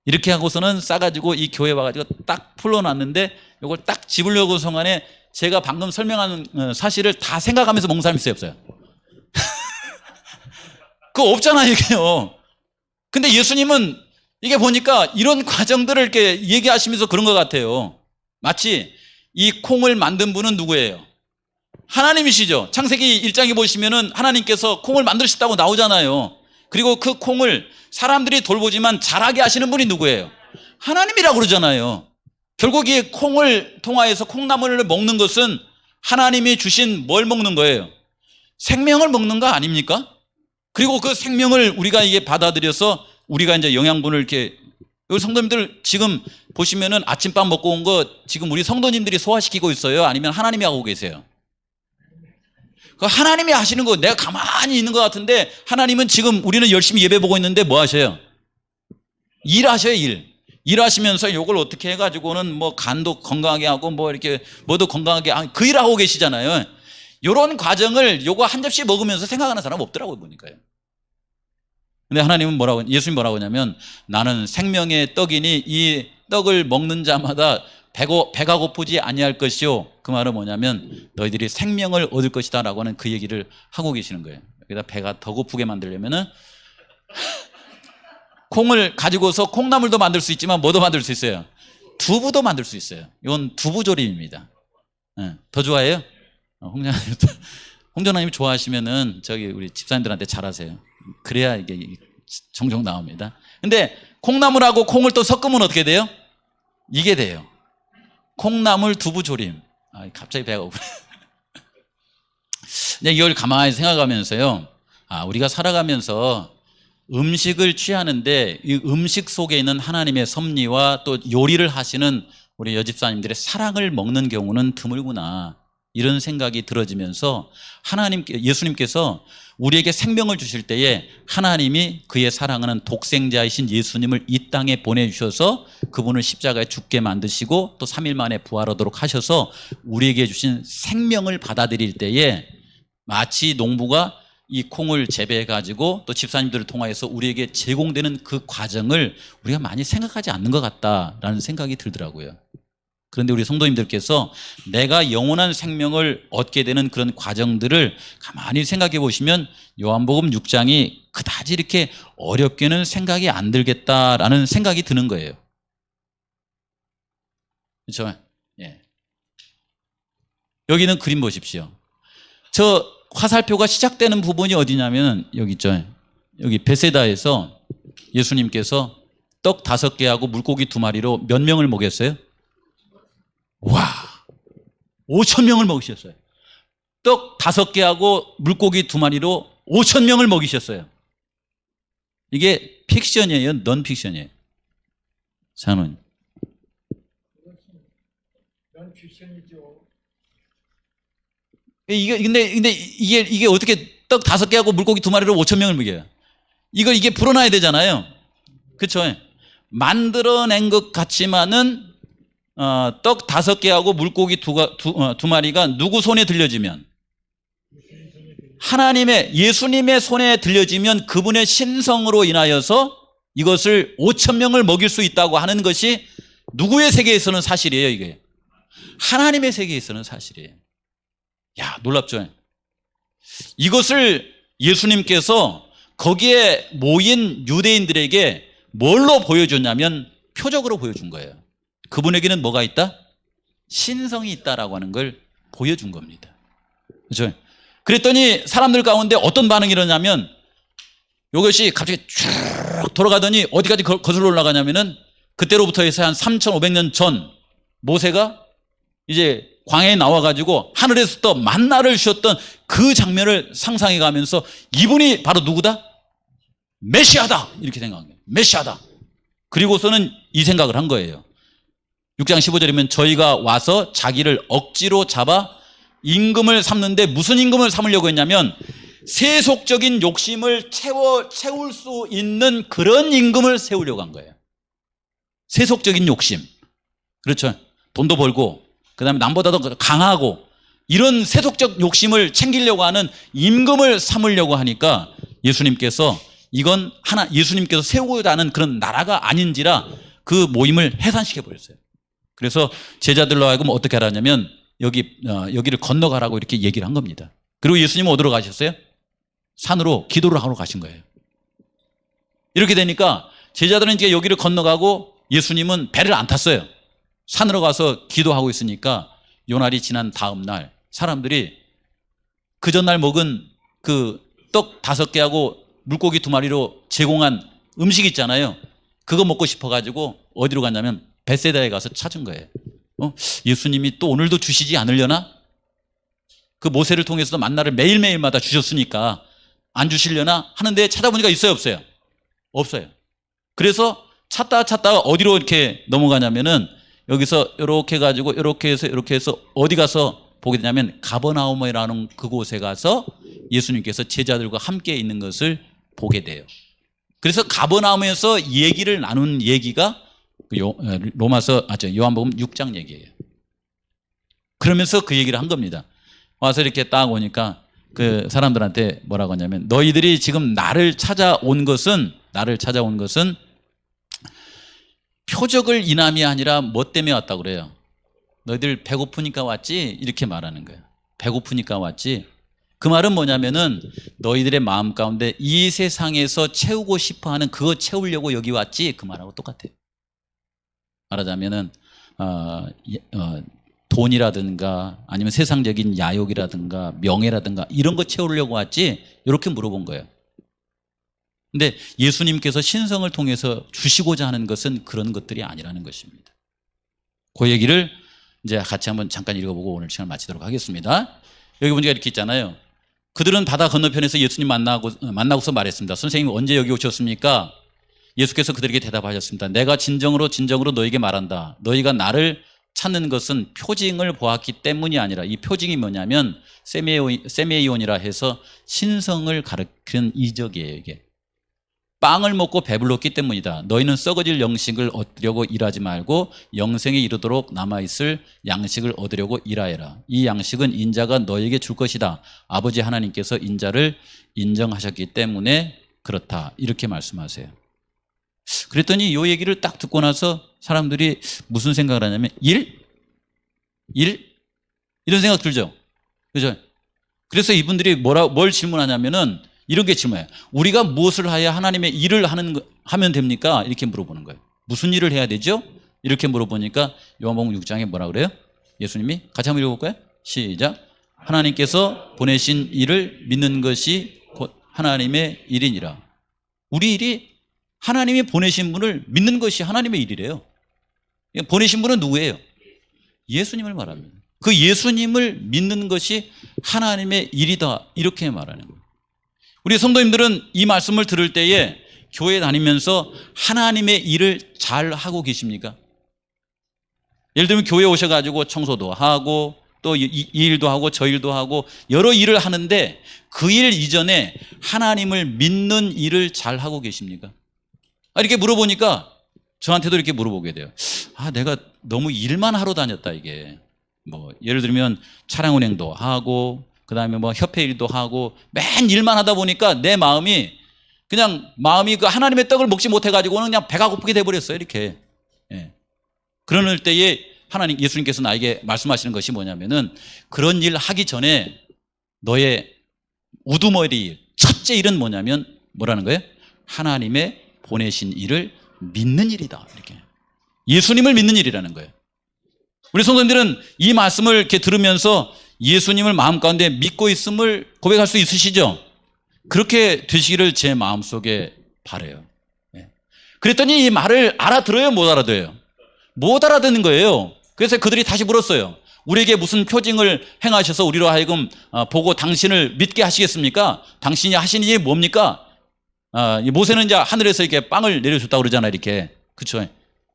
이렇게 하고서는 싸가지고 이 교회 와가지고 딱 풀어놨는데 이걸 딱 집으려고 성안에 제가 방금 설명한 사실을 다 생각하면서 먹는 사람이 있어요, 없어요? 그거 없잖아요, 이게요. 근데 예수님은 이게 보니까 이런 과정들을 이렇게 얘기하시면서 그런 것 같아요. 마치 이 콩을 만든 분은 누구예요? 하나님이시죠. 창세기 1장에 보시면은 하나님께서 콩을 만드셨다고 나오잖아요. 그리고 그 콩을 사람들이 돌보지만 자라게 하시는 분이 누구예요? 하나님이라고 그러잖아요. 결국 이 콩을 통하여서 콩나물을 먹는 것은 하나님이 주신 뭘 먹는 거예요? 생명을 먹는 거 아닙니까? 그리고 그 생명을 우리가 이게 받아들여서 우리가 이제 영양분을 이렇게, 여기 성도님들 지금 보시면은 아침밥 먹고 온 거 지금 우리 성도님들이 소화시키고 있어요? 아니면 하나님이 하고 계세요? 그 하나님이 하시는 거 내가 가만히 있는 것 같은데 하나님은 지금 우리는 열심히 예배 보고 있는데 뭐 하셔요? 일하셔요, 일. 일하시면서 이걸 어떻게 해가지고는 뭐 간도 건강하게 하고 뭐 이렇게 뭐도 건강하게 하고 그 일하고 계시잖아요. 이런 과정을 요거 한 접시 먹으면서 생각하는 사람 없더라고요, 보니까요. 근데 하나님은 예수님 뭐라고 하냐면 나는 생명의 떡이니 이 떡을 먹는 자마다 배가 고프지 아니할 것이요. 그 말은 뭐냐면 너희들이 생명을 얻을 것이다 라고 하는 그 얘기를 하고 계시는 거예요. 여기다 배가 더 고프게 만들려면은 콩을 가지고서 콩나물도 만들 수 있지만 뭐도 만들 수 있어요? 두부도 만들 수 있어요. 이건 두부조림입니다. 더 좋아해요? 홍장님 홍전화님이 좋아하시면은 저기 우리 집사님들한테 잘하세요. 그래야 이게 종종 나옵니다. 근데 콩나물하고 콩을 또 섞으면 어떻게 돼요? 이게 돼요. 콩나물 두부조림. 갑자기 배가 고프네. 이걸 가만히 생각하면서요. 우리가 살아가면서 음식을 취하는데 이 음식 속에 있는 하나님의 섭리와 또 요리를 하시는 우리 여집사님들의 사랑을 먹는 경우는 드물구나. 이런 생각이 들어지면서 예수님께서 우리에게 생명을 주실 때에 하나님이 그의 사랑하는 독생자이신 예수님을 이 땅에 보내주셔서 그분을 십자가에 죽게 만드시고 또 3일 만에 부활하도록 하셔서 우리에게 주신 생명을 받아들일 때에 마치 농부가 이 콩을 재배해 가지고 또 집사님들을 통하여서 우리에게 제공되는 그 과정을 우리가 많이 생각하지 않는 것 같다라는 생각이 들더라고요. 그런데 우리 성도님들께서 내가 영원한 생명을 얻게 되는 그런 과정들을 가만히 생각해 보시면 요한복음 6장이 그다지 이렇게 어렵게는 생각이 안 들겠다라는 생각이 드는 거예요. 그렇죠? 예. 여기는 그림 보십시오. 저 화살표가 시작되는 부분이 어디냐면 여기 있죠. 여기 베세다에서 예수님께서 떡 5개하고 물고기 2마리로 몇 명을 먹였어요? 와, 5,000명을 먹이셨어요. 떡 5개하고 물고기 2마리로 5,000명을 먹이셨어요. 이게 픽션이에요? 넌 픽션이에요? 장로님. 넌 픽션이죠. 근데 이게 어떻게 떡 5개하고 물고기 2마리로 5,000명을 먹여요? 이게 불어나야 되잖아요. 그렇죠? 만들어낸 것 같지만은 떡 5개하고 물고기 2마리가 누구 손에 들려지면 예수님의 손에 들려지면 그분의 신성으로 인하여서 이것을 5,000명을 먹일 수 있다고 하는 것이 누구의 세계에서는 사실이에요. 이게 하나님의 세계에서는 사실이에요. 야, 놀랍죠? 이것을 예수님께서 거기에 모인 유대인들에게 뭘로 보여줬냐면 표적으로 보여준 거예요. 그분에게는 뭐가 있다? 신성이 있다라고 하는 걸 보여준 겁니다. 그렇죠? 그랬더니 사람들 가운데 어떤 반응이 일어나냐면 이것이 갑자기 쭉 돌아가더니 어디까지 거슬러 올라가냐면은 그때로부터 해서 한 3,500년 전 모세가 이제 광야에 나와가지고 하늘에서 또 만나를 주셨던 그 장면을 상상해 가면서 이분이 바로 누구다? 메시아다! 이렇게 생각한 거예요. 메시아다. 그리고서는 이 생각을 한 거예요. 6장 15절이면 저희가 와서 자기를 억지로 잡아 임금을 삼는데 무슨 임금을 삼으려고 했냐면 세속적인 욕심을 채울 수 있는 그런 임금을 세우려고 한 거예요. 세속적인 욕심. 그렇죠. 돈도 벌고 그 다음에 남보다 더 강하고 이런 세속적 욕심을 챙기려고 하는 임금을 삼으려고 하니까 예수님께서 이건 예수님께서 세우고자 하는 그런 나라가 아닌지라 그 모임을 해산시켜 버렸어요. 그래서 제자들로 하여금 어떻게 하라냐면 여기를 건너가라고 이렇게 얘기를 한 겁니다. 그리고 예수님은 어디로 가셨어요? 산으로 기도를 하러 가신 거예요. 이렇게 되니까 제자들은 이제 여기를 건너가고 예수님은 배를 안 탔어요. 산으로 가서 기도하고 있으니까 요날이 지난 다음 날 사람들이 그 전날 먹은 그 떡 5개하고 물고기 2마리로 제공한 음식 있잖아요. 그거 먹고 싶어가지고 어디로 갔냐면 베세다에 가서 찾은 거예요. 예수님이 또 오늘도 주시지 않으려나? 그 모세를 통해서도 만나를 매일매일마다 주셨으니까 안 주시려나 하는데 찾아보니까 있어요, 없어요? 없어요. 그래서 찾다가 어디로 이렇게 넘어가냐면은 여기서 이렇게 가지고 이렇게 해서 어디 가서 보게 되냐면 가버나움이라는 그곳에 가서 예수님께서 제자들과 함께 있는 것을 보게 돼요. 그래서 가버나움에서 얘기를 나눈 얘기가 요한복음 6장 얘기예요. 그러면서 그 얘기를 한 겁니다. 와서 이렇게 딱 오니까 그 사람들한테 뭐라고 하냐면 너희들이 지금 나를 찾아온 것은 표적을 인함이 아니라 뭐 때문에 왔다고 그래요? 너희들 배고프니까 왔지? 이렇게 말하는 거예요. 배고프니까 왔지? 그 말은 뭐냐면은 너희들의 마음 가운데 이 세상에서 채우고 싶어하는 그거 채우려고 여기 왔지? 그 말하고 똑같아요. 말하자면은 돈이라든가 아니면 세상적인 야욕이라든가 명예라든가 이런 거 채우려고 왔지 이렇게 물어본 거예요. 근데 예수님께서 신성을 통해서 주시고자 하는 것은 그런 것들이 아니라는 것입니다. 그 얘기를 이제 같이 한번 잠깐 읽어보고 오늘 시간 마치도록 하겠습니다. 여기 보니까 이렇게 있잖아요. 그들은 바다 건너편에서 예수님 만나고서 말했습니다. 선생님 언제 여기 오셨습니까? 예수께서 그들에게 대답하셨습니다. 내가 진정으로 너희에게 말한다. 너희가 나를 찾는 것은 표징을 보았기 때문이 아니라, 이 표징이 뭐냐면 세메이온이라 해서 신성을 가리키는 이적이에요. 이게 빵을 먹고 배불렀기 때문이다. 너희는 썩어질 양식을 얻으려고 일하지 말고 영생에 이르도록 남아있을 양식을 얻으려고 일하여라. 이 양식은 인자가 너희에게 줄 것이다. 아버지 하나님께서 인자를 인정하셨기 때문에 그렇다. 이렇게 말씀하세요. 그랬더니 이 얘기를 딱 듣고 나서 사람들이 무슨 생각을 하냐면 일? 이런 생각 들죠? 그죠? 그래서 이분들이 뭘 질문하냐면은 이런 게 질문이에요. 우리가 무엇을 하여 하나님의 일을 하면 됩니까? 이렇게 물어보는 거예요. 무슨 일을 해야 되죠? 이렇게 물어보니까 요한복음 6장에 뭐라 그래요? 예수님이 같이 한번 읽어볼까요? 시작. 하나님께서 보내신 일을 믿는 것이 곧 하나님의 일이니라. 우리 일이 하나님이 보내신 분을 믿는 것이 하나님의 일이래요. 보내신 분은 누구예요? 예수님을 말합니다. 그 예수님을 믿는 것이 하나님의 일이다. 이렇게 말하는 거예요. 우리 성도님들은 이 말씀을 들을 때에 교회 다니면서 하나님의 일을 잘 하고 계십니까? 예를 들면 교회 오셔가지고 청소도 하고 또 이 일도 하고 저 일도 하고 여러 일을 하는데 그 일 이전에 하나님을 믿는 일을 잘 하고 계십니까? 이렇게 물어보니까 저한테도 이렇게 물어보게 돼요. 내가 너무 일만 하러 다녔다 이게. 뭐 예를 들면 차량 운행도 하고 그 다음에 뭐 협회 일도 하고 맨 일만 하다 보니까 내 마음이 그 하나님의 떡을 먹지 못해가지고는 그냥 배가 고프게 돼버렸어요. 이렇게. 예. 그럴 때에 예수님께서 나에게 말씀하시는 것이 뭐냐면은 그런 일 하기 전에 너의 우두머리 일, 첫째 일은 뭐냐면 뭐라는 거예요? 하나님의 보내신 일을 믿는 일이다. 이렇게. 예수님을 믿는 일이라는 거예요. 우리 성도님들은 이 말씀을 이렇게 들으면서 예수님을 마음 가운데 믿고 있음을 고백할 수 있으시죠? 그렇게 되시기를 제 마음속에 바라요. 그랬더니 이 말을 알아들어요? 못 알아들어요? 못 알아듣는 거예요. 그래서 그들이 다시 물었어요. 우리에게 무슨 표징을 행하셔서 우리로 하여금 보고 당신을 믿게 하시겠습니까? 당신이 하신 일이 뭡니까? 모세는 이제 하늘에서 이렇게 빵을 내려줬다고 그러잖아요. 이렇게. 그쵸?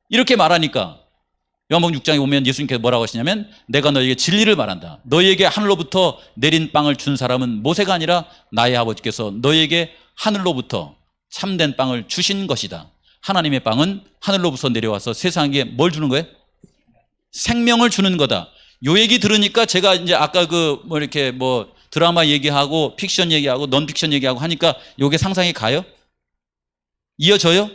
이렇게 말하니까 요한복음 6장에 보면 예수님께서 뭐라고 하시냐면 내가 너희에게 진리를 말한다. 너희에게 하늘로부터 내린 빵을 준 사람은 모세가 아니라 나의 아버지께서 너희에게 하늘로부터 참된 빵을 주신 것이다. 하나님의 빵은 하늘로부터 내려와서 세상에 뭘 주는 거예요? 생명을 주는 거다. 요 얘기 들으니까 제가 이제 아까 이렇게 드라마 얘기하고 픽션 얘기하고 넌픽션 얘기하고 하니까 요게 상상이 가요? 이어져요?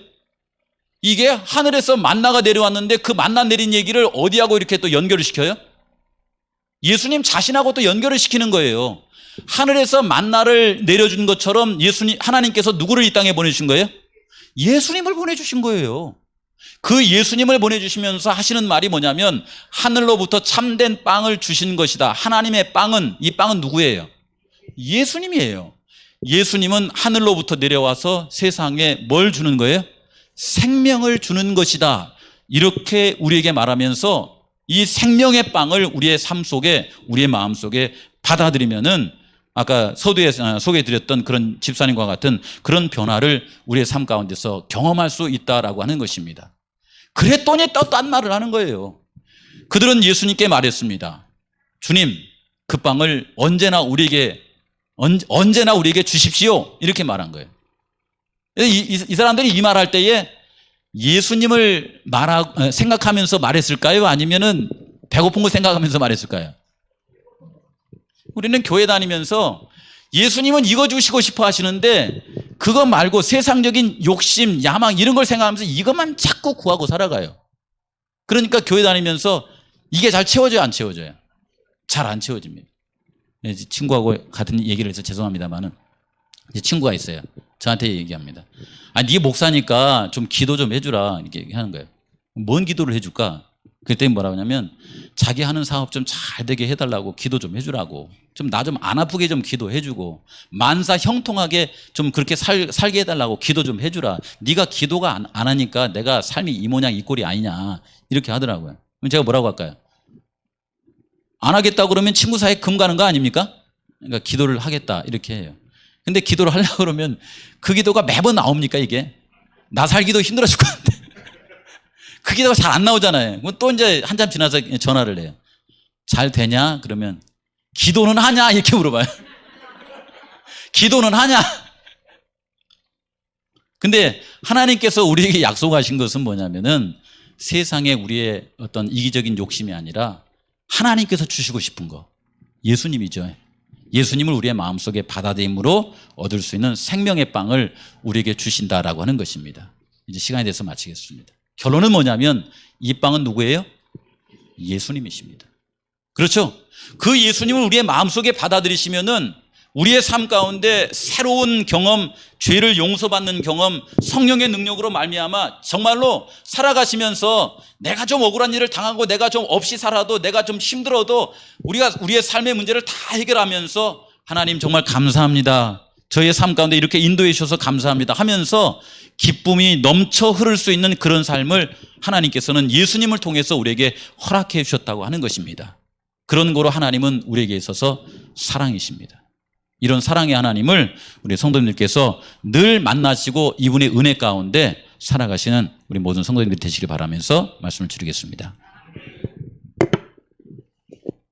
이게 하늘에서 만나가 내려왔는데 그 만나 내린 얘기를 어디하고 이렇게 또 연결을 시켜요? 예수님 자신하고 또 연결을 시키는 거예요. 하늘에서 만나를 내려준 것처럼 하나님께서 누구를 이 땅에 보내주신 거예요? 예수님을 보내주신 거예요. 그 예수님을 보내주시면서 하시는 말이 뭐냐면 하늘로부터 참된 빵을 주신 것이다. 하나님의 빵은, 이 빵은 누구예요? 예수님이에요. 예수님은 하늘로부터 내려와서 세상에 뭘 주는 거예요? 생명을 주는 것이다. 이렇게 우리에게 말하면서 이 생명의 빵을 우리의 삶 속에, 우리의 마음 속에 받아들이면은 아까 서두에 소개해드렸던 그런 집사님과 같은 그런 변화를 우리의 삶 가운데서 경험할 수 있다라고 하는 것입니다. 그랬더니 또 딴 말을 하는 거예요. 그들은 예수님께 말했습니다. 주님, 그 빵을 언제나 우리에게 주십시오. 이렇게 말한 거예요. 이 사람들이 이 말할 때에 예수님을 생각하면서 말했을까요? 아니면은 배고픈 거 생각하면서 말했을까요? 우리는 교회 다니면서 예수님은 이거 주시고 싶어 하시는데 그거 말고 세상적인 욕심, 야망 이런 걸 생각하면서 이것만 자꾸 구하고 살아가요. 그러니까 교회 다니면서 이게 잘 채워져요? 안 채워져요? 잘 안 채워집니다. 친구하고 같은 얘기를 해서 죄송합니다만은 친구가 있어요. 저한테 얘기합니다. 네 목사니까 좀 기도 좀 해주라 이렇게 하는 거예요. 뭔 기도를 해줄까? 그때 뭐라고 하냐면 자기 하는 사업 좀 잘 되게 해달라고 기도 좀 해주라고, 좀 나 좀 안 아프게 좀 기도해주고, 만사 형통하게 좀 그렇게 살게 해달라고 기도 좀 해주라. 네가 기도가 안 하니까 내가 삶이 이 모양 이 꼴이 아니냐, 이렇게 하더라고요. 그럼 제가 뭐라고 할까요? 안 하겠다 그러면 친구 사이에 금 가는 거 아닙니까? 그러니까 기도를 하겠다 이렇게 해요. 근데 기도를 하려고 그러면 그 기도가 매번 나옵니까? 이게 나 살기도 힘들어 죽겠는데 그 기도가 잘 안 나오잖아요. 그럼 또 이제 한참 지나서 전화를 해요. 잘 되냐? 그러면 기도는 하냐? 이렇게 물어봐요. 기도는 하냐? 근데 하나님께서 우리에게 약속하신 것은 뭐냐면은 세상에 우리의 어떤 이기적인 욕심이 아니라 하나님께서 주시고 싶은 거, 예수님이죠. 예수님을 우리의 마음속에 받아들임으로 얻을 수 있는 생명의 빵을 우리에게 주신다라고 하는 것입니다. 이제 시간이 돼서 마치겠습니다. 결론은 뭐냐면 이 빵은 누구예요? 예수님이십니다. 그렇죠? 그 예수님을 우리의 마음속에 받아들이시면은 우리의 삶 가운데 새로운 경험, 죄를 용서받는 경험, 성령의 능력으로 말미암아 정말로 살아가시면서 내가 좀 억울한 일을 당하고 내가 좀 없이 살아도 내가 좀 힘들어도 우리가 우리의 삶의 문제를 다 해결하면서 하나님 정말 감사합니다, 저의 삶 가운데 이렇게 인도해 주셔서 감사합니다 하면서 기쁨이 넘쳐 흐를 수 있는 그런 삶을 하나님께서는 예수님을 통해서 우리에게 허락해 주셨다고 하는 것입니다. 그런 거로 하나님은 우리에게 있어서 사랑이십니다. 이런 사랑의 하나님을 우리 성도님들께서 늘 만나시고 이분의 은혜 가운데 살아가시는 우리 모든 성도님들이 되시길 바라면서 말씀을 드리겠습니다.